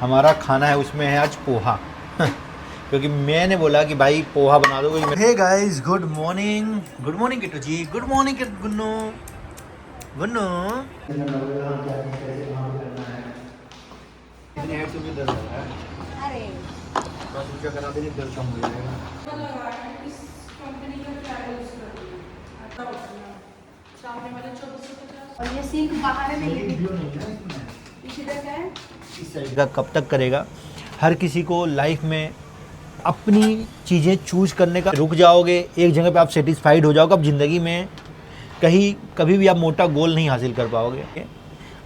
हमारा खाना है उसमें है आज पोहा क्योंकि मैंने बोला कि भाई पोहा बना दो। Hey guys, good morning Kittu ji, good morning Gunnu Gunnu. और ये सिंक बाहर है इस साइड का कब तक करेगा? हर किसी को लाइफ में अपनी चीज़ें चूज करने का, रुक जाओगे एक जगह पे आप सेटिस्फाइड हो जाओगे, अब ज़िंदगी में कभी भी आप मोटा गोल नहीं हासिल कर पाओगे।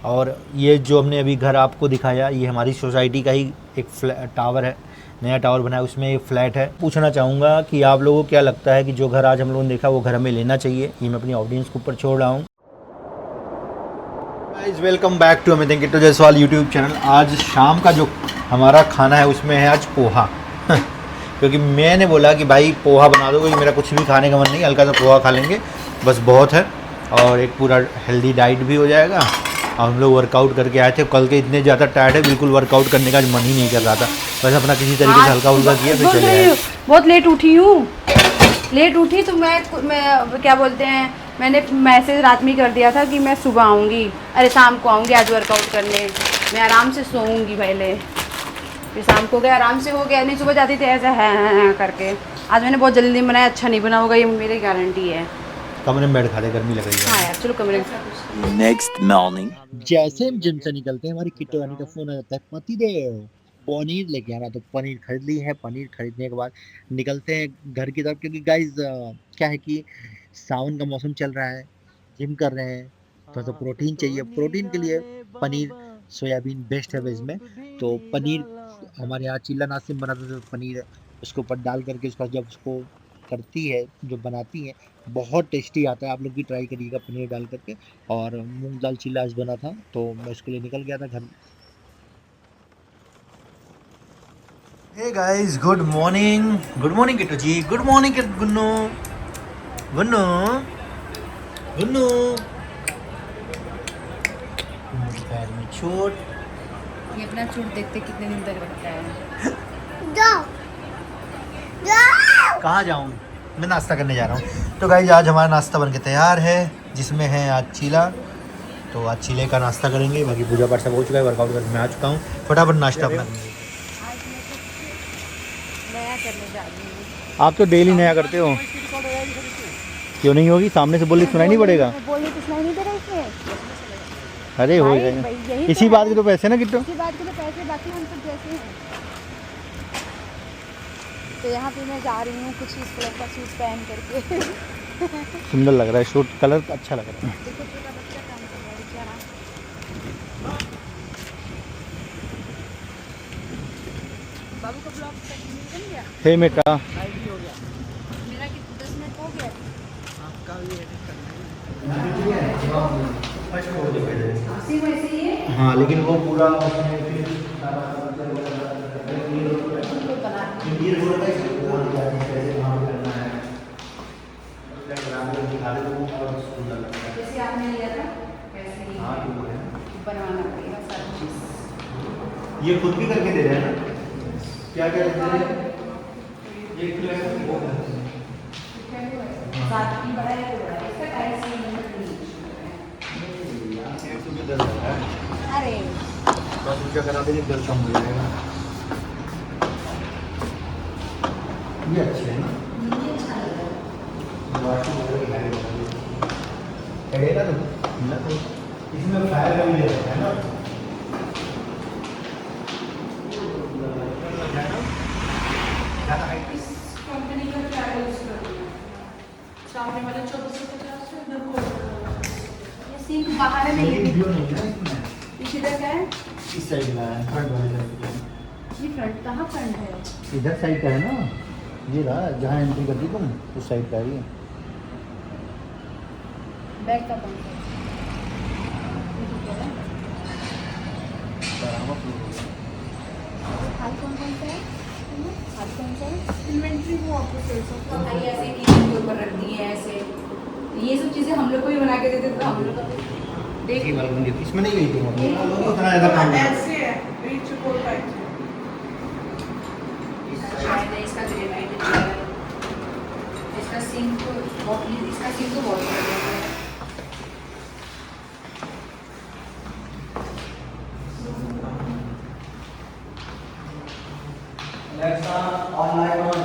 और ये जो हमने अभी घर आपको दिखाया, ये हमारी सोसाइटी का ही एक टावर है, नया टावर बना है, उसमें एक फ्लैट है। पूछना चाहूँगा कि आप लोगों को क्या लगता है कि जो घर आज हम लोगों ने देखा वो घर हमें लेना चाहिए? ये मैं अपनी ऑडियंस के ऊपर छोड़ रहा हूँ। Guys, welcome back to Amit Kittu Jaiswal YouTube channel. आज शाम का जो हमारा खाना है उसमें है आज पोहा क्योंकि मैंने बोला कि भाई पोहा बना दो, क्योंकि मेरा कुछ भी खाने का मन नहीं, हल्का सा पोहा खा लेंगे बस बहुत है, और एक पूरा हेल्दी डाइट भी हो जाएगा। और हम लोग वर्कआउट करके आए थे, कल के इतने ज़्यादा टायर्ड है, बिल्कुल वर्कआउट करने का मन ही नहीं कर रहा था, बस अपना किसी तरीके से हल्का फुल्का किया फिर चले आए। बहुत लेट उठी तो मैं क्या बोलते हैं, मैंने मैसेज रात में कर दिया था कि मैं सुबह आऊँगी, अरे शाम को आऊँगी आज वर्कआउट करने, मैं आराम से सोऊंगी पहले, फिर शाम को गया आराम से हो गया, नहीं सुबह जाती थी ऐसे है करके। आज मैंने बहुत जल्दी बनाया, अच्छा नहीं बना होगा ये मेरी गारंटी है। कमरे में बैठ खा दे, गर्मी लग रही है। हाँ यार चलो कमरे में। नेक्स्ट मॉर्निंग जैसे हम जिम से निकलते हैं, हमारी किट्टू रानी का फोन आ जाता है, पति देव पनीर लेके आना। तो पनीर खरीद ली है। पनीर खरीदने के बाद निकलते हैं घर की तरफ, क्योंकि गाइज क्या है कि सावन का मौसम चल रहा है, जिम कर रहे हैं, थोड़ा सा प्रोटीन चाहिए। प्रोटीन के लिए पनीर सोयाबीन बेस्ट है वेज में। तो पनीर हमारे यहाँ चिल्ला नाश्ते में बनाते थे, तो पनीर उसके ऊपर डाल करके उसका जब उसको करती है, जो बनाती है, बहुत टेस्टी आता है। आप लोग भी ट्राई करिएगा पनीर डाल करके। और मूंग दाल चिल्ला आज बना था, तो मैं उसके लिए निकल गया था घर। Hey guys, good morning Kittu ji, good morning Gunnu Gunnu Gunnu. पैर में चोट। ये अपना चूट देखते कितने दिन तक रखता है। कहाँ जाऊँ? मैं नाश्ता करने जा रहा हूँ। तो गाइस, आज हमारा नाश्ता बनके तैयार है, जिसमें है आज चीला। तो आज चीले का नाश्ता करेंगे, बाकी पूजा पाठ सब हो चुका है, वर्कआउट करके मैं आ चुका हूँ, फटाफट नाश्ता अपना करेंगे। नया करने जा रही हूँ। आप तो डेली नया करते हो, क्यों नहीं होगी? सामने से बोली सुनाई नहीं पड़ेगा? बोलने तो सुनाई नहीं दे रहा इसमें। अरे हो भाई, जाएगा, यही इसी तो बात के तो पैसे ना किट्टू। इसी बात के लिए पैसे, बाकी हम सब जैसे हैं। तो यहाँ पे मैं जा रही हूँ कुछ इस कलर का सूट पहन करके। सुंदर लग रहा है, शूट कलर अच्छा लग रहा है। देखो छोटा बच्चा काम कर रहा है बेचारा। बाबू का ब्लॉग बन गया, हे बेटा, मेरा 10 मिनट हो गया। सिर्फ ऐसे ही है। हाँ, लेकिन वो पूरा जैसे आपने लिया था वैसे ही बनवाना पड़ेगा सारी चीज़। ये खुद भी करके दे रहे हैं ना? क्या क्या दे रहे हैं? साथ ही बड़ा है, तो बड़ा है। इसका टाइम से अरे बस क्या करा देंगे, दर्द कम हो जाएगा। ये अच्छे है ना? ये अच्छा लग रहा तो इसमें फायर का भी ले सकते हैं ना? है। इस कंपनी का ट्रैवल यूज करती हूँ। सामने वाले 2450 से इधर को ये सिंक बाहर है, नहीं वीडियो नहीं है ना इसमें। पीछे तक है। इस साइड का है, फ्रंट वाले साइड। ये फ्रंट कहाँ फ्रंट है? इधर साइड का है ना, ये रहा जहाँ एंट्री करती तुम, उस साइड का है ये। बैक का पंखा हाल कौन कौन सा है? हाल कौन सा है? इन्वेंट्री वो आपको सेल्स ऑफ भाई ऐसे टीवी के ऊपर रख दिए हैं ऐसे। ये सब चीज़ें हम लोग को भी बना के देते तो हम लोग का देखिए इसमें नहीं गई थी, उतना ज़्यादा काम ऐसे है इसका ग्रेनाइट इसका सिंक तो बहुत बढ़िया है। Alexa, on light on.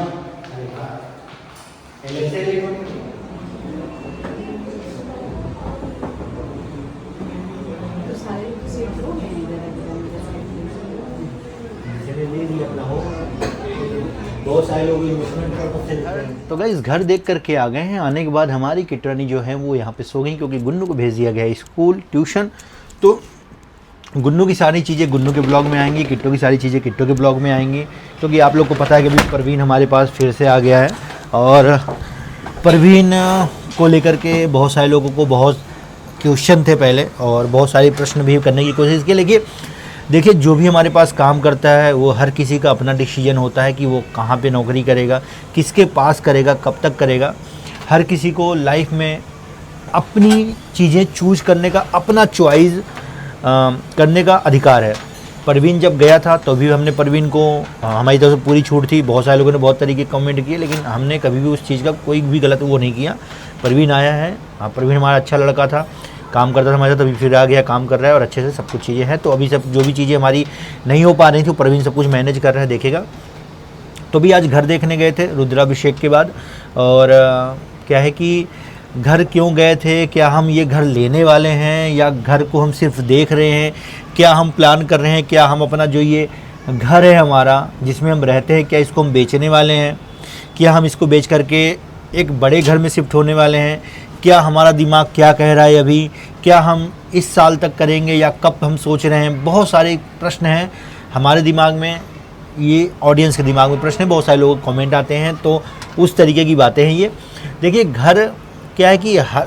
Alexa, light on. तो गाइस घर देख करके आ गए हैं। आने के बाद हमारी किटरानी जो है वो यहाँ पे सो गई, क्योंकि गुन्नू को भेज दिया गया है स्कूल ट्यूशन। तो गुन्नू की सारी चीज़ें गुन्नू के ब्लॉग में आएंगी, किट्टू की सारी चीज़ें किट्टू के ब्लॉग में आएंगी, क्योंकि आप लोग को पता है कि अभी परवीन हमारे पास फिर से आ गया है। और परवीन को लेकर के बहुत सारे लोगों को बहुत क्वेश्चन थे पहले, और बहुत सारे प्रश्न भी करने की कोशिश की। लेकिन देखिए, जो भी हमारे पास काम करता है वो हर किसी का अपना डिसीजन होता है कि वो कहाँ पे नौकरी करेगा, किसके पास करेगा, कब तक करेगा। हर किसी को लाइफ में अपनी चीज़ें चूज करने का, अपना चॉइस करने का अधिकार है। परवीन जब गया था तो भी हमने परवीन को, हमारी तरफ से पूरी छूट थी। बहुत सारे लोगों ने बहुत तरीके के कमेंट किए, लेकिन हमने कभी भी उस चीज़ का कोई भी गलत वो नहीं किया। परवीन आया है, हाँ परवीन हमारा अच्छा लड़का था, काम करता था हमारे साथ, अभी फिर आ गया, काम कर रहा है और अच्छे से सब कुछ चीज़ें हैं। तो अभी सब जो भी चीज़ें हमारी नहीं हो पा रही थी, परवीन सब कुछ मैनेज कर रहा है, देखेगा। तो भी आज घर देखने गए थे रुद्राभिषेक के बाद। और क्या है कि घर क्यों गए थे, क्या हम ये घर लेने वाले हैं या घर को हम सिर्फ देख रहे हैं, क्या हम प्लान कर रहे हैं, क्या हम अपना जो ये घर है हमारा जिसमें हम रहते हैं, क्या इसको हम बेचने वाले हैं, क्या हम इसको बेच करके एक बड़े घर में शिफ्ट होने वाले हैं, क्या हमारा दिमाग क्या कह रहा है अभी, क्या हम इस साल तक करेंगे या कब हम सोच रहे हैं। बहुत सारे प्रश्न हैं हमारे दिमाग में, ये ऑडियंस के दिमाग में प्रश्न है, बहुत सारे लोग कमेंट आते हैं, तो उस तरीके की बातें हैं ये। देखिए, घर क्या है कि हर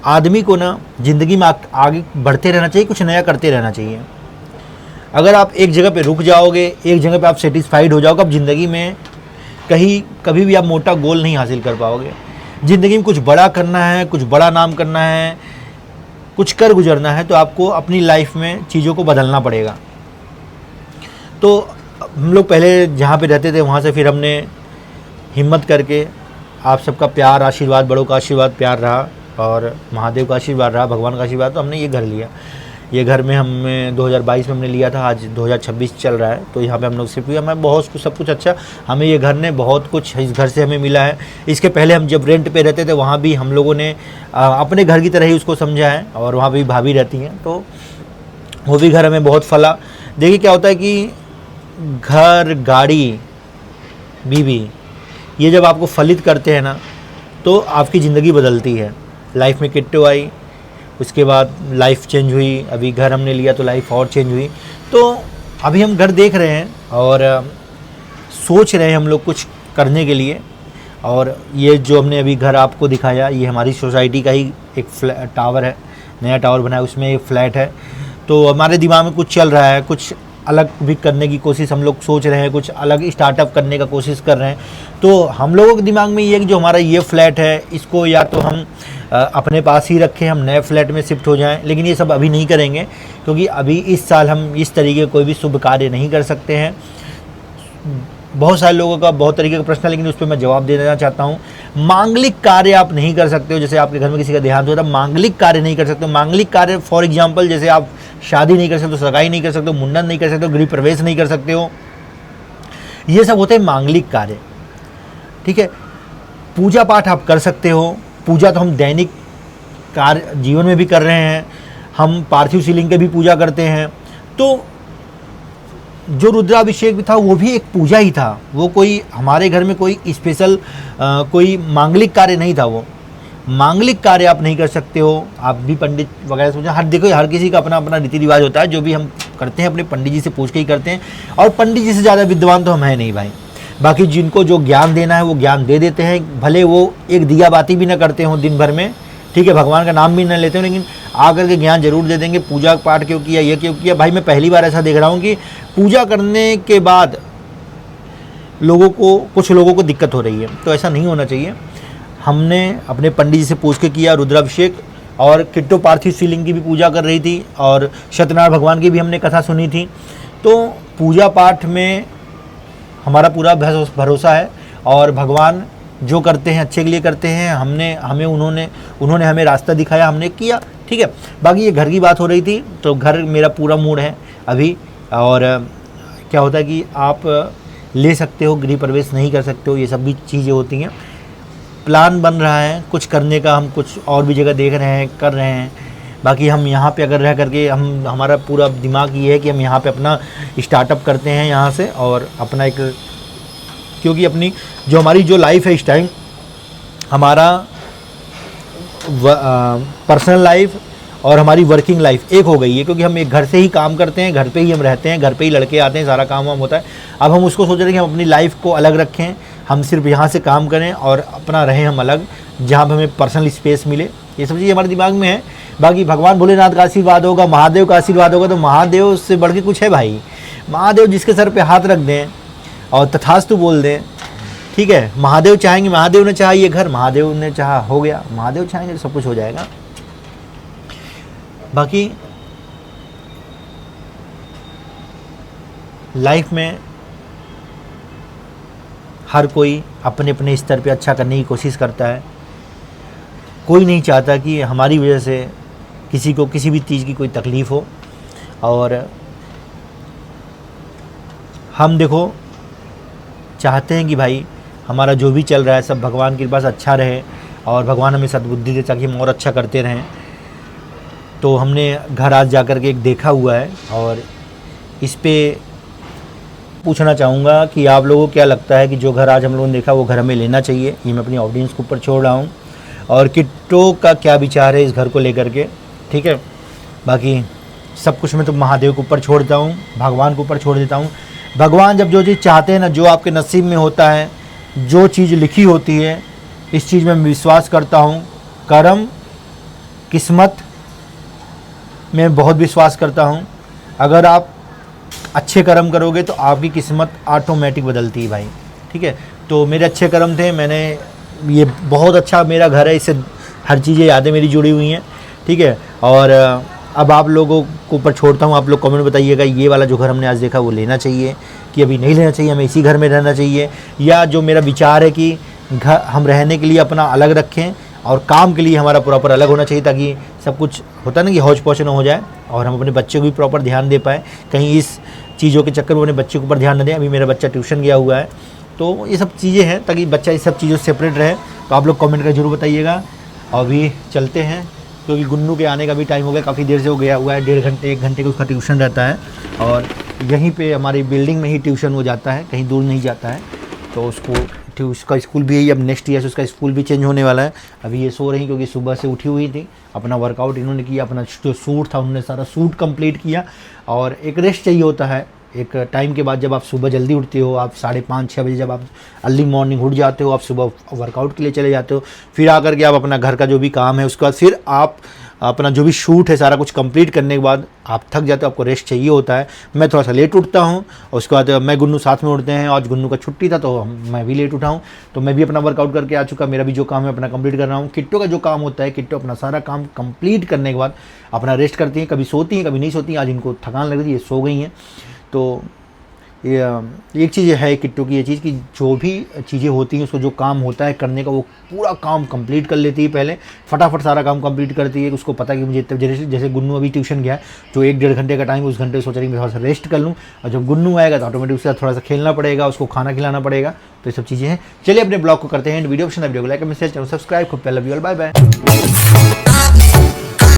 आदमी को ना ज़िंदगी में आगे बढ़ते रहना चाहिए, कुछ नया करते रहना चाहिए। अगर आप एक जगह पे रुक जाओगे, एक जगह पे आप सेटिस्फाइड हो जाओगे, अब ज़िंदगी में कभी भी आप मोटा गोल नहीं हासिल कर पाओगे। ज़िंदगी में कुछ बड़ा करना है, कुछ बड़ा नाम करना है, कुछ कर गुजरना है, तो आपको अपनी लाइफ में चीज़ों को बदलना पड़ेगा। तो हम लोग पहले जहाँ पे रहते थे वहाँ से फिर हमने हिम्मत करके, आप सबका प्यार आशीर्वाद, बड़ों का आशीर्वाद प्यार रहा और महादेव का आशीर्वाद रहा, भगवान का आशीर्वाद, तो हमने ये घर लिया। ये घर में हमें 2022 में हमने लिया था, आज 2026 चल रहा है, तो यहाँ पे हम लोग शिफ्ट हुए। हमें बहुत कुछ, सब कुछ अच्छा, हमें ये घर ने बहुत कुछ इस घर से हमें मिला है। इसके पहले हम जब रेंट पे रहते थे वहाँ भी हम लोगों ने अपने घर की तरह ही उसको समझा है, और वहाँ भी भाभी रहती हैं, तो वो भी घर हमें बहुत फला। देखिए क्या होता है कि घर, गाड़ी, बीवी, ये जब आपको फलित करते हैं ना, तो आपकी ज़िंदगी बदलती है। लाइफ में किट्टू आई, उसके बाद लाइफ चेंज हुई, अभी घर हमने लिया तो लाइफ और चेंज हुई। तो अभी हम घर देख रहे हैं और सोच रहे हैं हम लोग कुछ करने के लिए। और ये जो हमने अभी घर आपको दिखाया, ये हमारी सोसाइटी का ही एक टावर है, नया टावर बना है, उसमें एक फ्लैट है। तो हमारे दिमाग में कुछ चल रहा है, कुछ अलग भी करने की कोशिश हम लोग सोच रहे हैं, कुछ अलग स्टार्टअप करने का कोशिश कर रहे हैं। तो हम लोगों के दिमाग में ये है कि जो हमारा ये फ्लैट है, इसको या तो हम अपने पास ही रखें, हम नए फ्लैट में शिफ्ट हो जाएं, लेकिन ये सब अभी नहीं करेंगे, क्योंकि अभी इस साल हम इस तरीके कोई भी शुभ कार्य नहीं कर सकते हैं। बहुत सारे लोगों का बहुत तरीके का प्रश्न है, लेकिन उस पर मैं जवाब दे देना चाहता हूँ। मांगलिक कार्य आप नहीं कर सकते हो, जैसे आपके घर में किसी का देहांत हो रहा है, मांगलिक कार्य नहीं कर सकते हो। मांगलिक कार्य फॉर एग्जाम्पल, जैसे आप शादी नहीं कर सकते हो, सगाई नहीं कर सकते हो, मुंडन नहीं कर सकते हो, गृह प्रवेश नहीं कर सकते हो, ये सब होते हैं मांगलिक कार्य। ठीक है, पूजा पाठ आप कर सकते हो, पूजा तो हम दैनिक कार्य जीवन में भी कर रहे हैं, हम पार्थिव शिवलिंग के भी पूजा करते हैं। तो जो रुद्राभिषेक भी था वो भी एक पूजा ही था, वो कोई हमारे घर में कोई स्पेशल कोई मांगलिक कार्य नहीं था। वो मांगलिक कार्य आप नहीं कर सकते हो, आप भी पंडित वगैरह सोचा, हर देखो हर किसी का अपना अपना रीति रिवाज होता है। जो भी हम करते हैं अपने पंडित जी से पूछ के ही करते हैं, और पंडित जी से ज़्यादा विद्वान तो हम हैं नहीं भाई। बाकी जिनको जो ज्ञान देना है वो ज्ञान दे देते हैं, भले वो एक दिया बाती भी ना करते हों दिन भर में, ठीक है, भगवान का नाम भी ना लेते हो, लेकिन आकर के ज्ञान जरूर दे देंगे। पूजा पाठ क्यों किया, ये क्यों किया। भाई मैं पहली बार ऐसा देख रहा हूँ कि पूजा करने के बाद कुछ लोगों को दिक्कत हो रही है, तो ऐसा नहीं होना चाहिए। हमने अपने पंडित जी से पूछ के किया रुद्राभिषेक, और किट्टू पार्थिव शिवलिंग की भी पूजा कर रही थी, और सत्यनारायण भगवान की भी हमने कथा सुनी थी। तो पूजा पाठ में हमारा पूरा भरोसा है और भगवान जो करते हैं अच्छे के लिए करते हैं। उन्होंने हमें रास्ता दिखाया, हमने किया, ठीक है। बाकी ये घर की बात हो रही थी, तो घर मेरा पूरा मूड है अभी। और क्या होता है कि आप ले सकते हो, गृह प्रवेश नहीं कर सकते हो, ये सब भी चीज़ें होती हैं। प्लान बन रहा है कुछ करने का, हम कुछ और भी जगह देख रहे हैं, कर रहे हैं। बाकी हम यहाँ पे अगर रह करके हमारा पूरा दिमाग ये है कि हम यहाँ पे अपना स्टार्टअप करते हैं यहाँ से, और अपना एक, क्योंकि अपनी जो हमारी जो लाइफ है इस टाइम, हमारा पर्सनल लाइफ और हमारी वर्किंग लाइफ एक हो गई है, क्योंकि हम एक घर से ही काम करते हैं, घर पे ही हम रहते हैं, घर पे ही लड़के आते हैं, सारा काम वाम होता है। अब हम उसको सोच रहे हैं कि हम अपनी लाइफ को अलग रखें, हम सिर्फ यहाँ से काम करें और अपना रहें हम अलग, जहाँ पर हमें पर्सनल स्पेस मिले। ये सब चीज़ हमारे दिमाग में है। बाकी भगवान भोलेनाथ का आशीर्वाद होगा, महादेव का आशीर्वाद होगा, तो महादेव से बढ़ के कुछ है भाई। महादेव जिसके सर पे हाथ रख दें और तथास्तु बोल दें, ठीक है। महादेव चाहेंगे, महादेव ने चाहा ये घर, महादेव ने चाहा हो गया, महादेव चाहेंगे तो सब कुछ हो जाएगा। बाकी लाइफ में हर कोई अपने अपने स्तर पे अच्छा करने की कोशिश करता है। कोई नहीं चाहता कि हमारी वजह से किसी को किसी भी चीज़ की कोई तकलीफ़ हो। और हम देखो चाहते हैं कि भाई हमारा जो भी चल रहा है सब भगवान की कृपा से अच्छा रहे, और भगवान हमें सद्बुद्धि दे ताकि हम और अच्छा करते रहें। तो हमने घर आज जा कर के एक देखा हुआ है, और इस पे पूछना चाहूँगा कि आप लोगों को क्या लगता है कि जो घर आज हम लोगों ने देखा वो घर हमें लेना चाहिए। ये मैं अपनी ऑडियंस के ऊपर छोड़ रहा हूँ, और किट्टो का क्या विचार है इस घर को लेकर के, ठीक है। बाकी सब कुछ मैं तो महादेव के ऊपर छोड़ देता हूँ, भगवान के ऊपर छोड़ देता हूँ। भगवान जब जो चीज़ चाहते हैं ना, जो आपके नसीब में होता है, जो चीज़ लिखी होती है, इस चीज़ में मैं विश्वास करता हूँ। कर्म, किस्मत में बहुत विश्वास करता हूँ। अगर आप अच्छे कर्म करोगे तो आपकी किस्मत ऑटोमेटिक बदलती है भाई, ठीक है। तो मेरे अच्छे कर्म थे, मैंने ये बहुत अच्छा मेरा घर है, इससे हर चीज़ें यादें मेरी जुड़ी हुई हैं, ठीक है। और अब आप लोगों को ऊपर छोड़ता हूँ, आप लोग कमेंट बताइएगा ये वाला जो घर हमने आज देखा वो लेना चाहिए कि अभी नहीं लेना चाहिए, हमें इसी घर में रहना चाहिए। या जो मेरा विचार है कि घर हम रहने के लिए अपना अलग रखें और काम के लिए हमारा प्रॉपर अलग होना चाहिए, ताकि सब कुछ होता है ना कि हौच पौच ना हो जाए, और हम अपने बच्चों को भी प्रॉपर ध्यान दे पाएँ। कहीं इस चीज़ों के चक्कर में अपने बच्चे के ऊपर ध्यान न दें। अभी मेरा बच्चा ट्यूशन गया हुआ है, तो ये सब चीज़ें हैं ताकि बच्चा इस सब चीज़ों से सेपरेट रहे। तो आप लोग कमेंट कर जरूर बताइएगा। और अभी चलते हैं, क्योंकि गुन्नू के आने का भी टाइम हो गया, काफ़ी देर से वो गया हुआ है, 1.5 घंटे 1 घंटे का उसका ट्यूशन रहता है, और यहीं पे हमारी बिल्डिंग में ही ट्यूशन हो जाता है, कहीं दूर नहीं जाता है। तो उसका स्कूल भी यही, अब नेक्स्ट ईयर से उसका स्कूल भी चेंज होने वाला है। अभी ये सो रही क्योंकि सुबह से उठी हुई थी, अपना वर्कआउट इन्होंने किया, अपना जो सूट था उन्होंने सारा सूट कंप्लीट किया। और एक रेस्ट चाहिए होता है एक टाइम के बाद, जब आप सुबह जल्दी उठते हो, आप 5:30-6 बजे जब आप अर्ली मॉर्निंग उठ जाते हो, आप सुबह वर्कआउट के लिए चले जाते हो, फिर आकर के आप अपना घर का जो भी काम है उसके बाद फिर आप अपना जो भी शूट है सारा कुछ कंप्लीट करने के बाद आप थक जाते हो, आपको रेस्ट चाहिए होता है। मैं थोड़ा सा लेट उठता हूँ, और उसके बाद मैं गुन्नू साथ में उठते हैं। आज गुन्नू का छुट्टी था तो मैं भी लेट उठा हूँ, तो मैं भी अपना वर्कआउट करके आ चुका। मेरा भी जो काम है अपना कंप्लीट कर रहा हूँ। किट्टो का जो काम होता है, किट्टो अपना सारा काम कंप्लीट करने के बाद अपना रेस्ट करती हैं, कभी सोती हैं कभी नहीं सोती हैं। आज इनको थकान लग रही है, ये सो गई हैं। तो एक चीज़ है किट्टू की ये चीज़ कि जो भी चीज़ें होती हैं उसको जो काम होता है करने का वो पूरा काम कंप्लीट कर लेती है, पहले फटाफट सारा काम कंप्लीट करती है। उसको पता है कि मुझे जैसे गुन्नू अभी ट्यूशन गया है, जो 1-1.5 घंटे का टाइम, उस घंटे सोच रही मैं थोड़ा सा रेस्ट कर लूँ, और जब गुन्नू आएगा तो ऑटोमेटिक उसके साथ थोड़ा सा खेलना पड़ेगा, उसको खाना खिलाना पड़ेगा। तो ये सब चीज़ें हैं। चलिए अपने ब्लॉग को करते हैं वीडियो पसंद, वीडियो को लाइक, मैसेज, चैनल सब्सक्राइब। खूब love you all, bye bye.